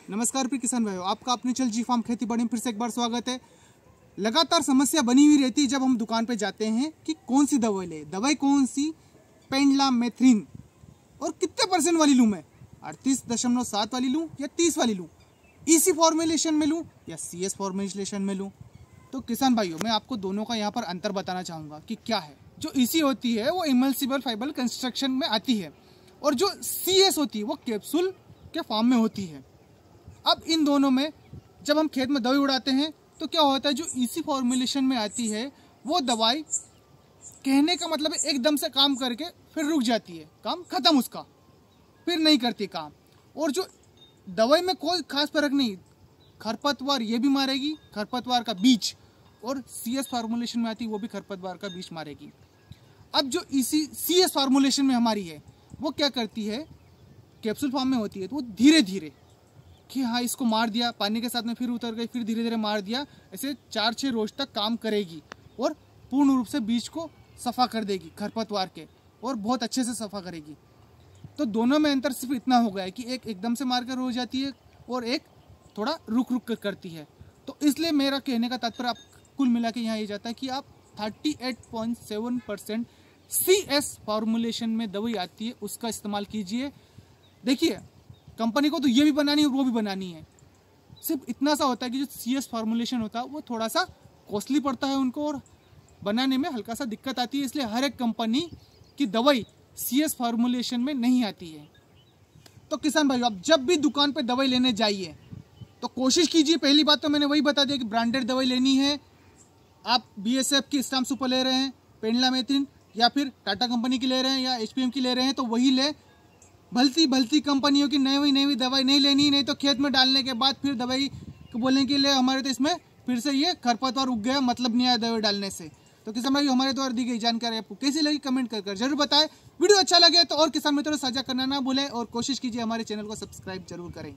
नमस्कार प्रिय किसान भाइयों, आपका अपने चल जी फार्म खेती बाड़ी में फिर से एक बार स्वागत है। लगातार समस्या बनी हुई रहती है जब हम दुकान पे जाते हैं कि कौन सी दवाई ले, दवाई कौन सी, पेंडलामेथ्रिन और कितने परसेंट वाली लूँ मैं, 38.7 वाली लूँ या 30 वाली लूँ, इसी फॉर्मुलेशन में लूँ या CS फॉर्मुलेशन में लूँ। तो किसान भाइयों, मैं आपको दोनों का यहाँ पर अंतर बताना चाहूँगा कि क्या है। जो EC होती है वो इमल्सिबल फाइबर कंस्ट्रक्शन में आती है और जो CS होती है वो कैप्सूल के फॉर्म में होती है। अब इन दोनों में जब हम खेत में दवाई उड़ाते हैं तो क्या होता है, जो EC फॉर्मुलेशन में आती है वो दवाई, कहने का मतलब है, एकदम से काम करके फिर रुक जाती है, काम खत्म उसका, फिर नहीं करती काम। और जो दवाई में कोई खास फर्क नहीं, खरपतवार ये भी मारेगी, खरपतवार का बीज, और CS फॉर्मुलेशन में आती है वो भी खरपतवार का बीज मारेगी। अब जो CS फॉर्मुलेशन में हमारी है वो क्या करती है, कैप्सूल फॉर्म में होती है तो वो धीरे धीरे कि हाँ इसको मार दिया, पानी के साथ में फिर उतर गई, फिर धीरे धीरे मार दिया, ऐसे 4-6 रोज तक काम करेगी और पूर्ण रूप से बीज को सफ़ा कर देगी खरपतवार के, और बहुत अच्छे से सफ़ा करेगी। तो दोनों में अंतर सिर्फ इतना हो गया है कि एक एकदम से मार कर हो जाती है और एक थोड़ा रुक रुक कर करती है। तो इसलिए मेरा कहने का तात्पर्य आप कुल मिला के यहाँ ये जाता है कि आप 38.7% CS फॉर्मुलेशन में दवाई आती है उसका इस्तेमाल कीजिए। देखिए, कंपनी को तो ये भी बनानी है और वो भी बनानी है। सिर्फ इतना सा होता है कि जो CS फॉर्मुलेशन होता है वो थोड़ा सा कॉस्टली पड़ता है उनको और बनाने में हल्का सा दिक्कत आती है, इसलिए हर एक कंपनी की दवाई CS फॉर्मुलेशन में नहीं आती है। तो किसान भाई, आप जब भी दुकान पे दवाई लेने जाइए तो कोशिश कीजिए, पहली बात तो मैंने वही बता दिया कि ब्रांडेड दवाई लेनी है। आप BSF की स्टाम सुपर ले रहे हैं, पेंडलामेथ्रिन, या फिर टाटा कंपनी की ले रहे हैं या HPM की ले रहे हैं तो वही ले। भलती कंपनियों की नई दवाई नहीं लेनी, नहीं तो खेत में डालने के बाद फिर दवाई को बोलने के लिए हमारे तो इसमें फिर से ये खरपतवार उग गया, मतलब नहीं आया दवाई डालने से। तो किसान भाई, हमारे द्वारा दी गई जानकारी आपको कैसी लगी कमेंट कर जरूर बताएं। वीडियो अच्छा लगे तो और किसान मित्रों से साझा करना ना भूलें और कोशिश कीजिए हमारे चैनल को सब्सक्राइब जरूर करें।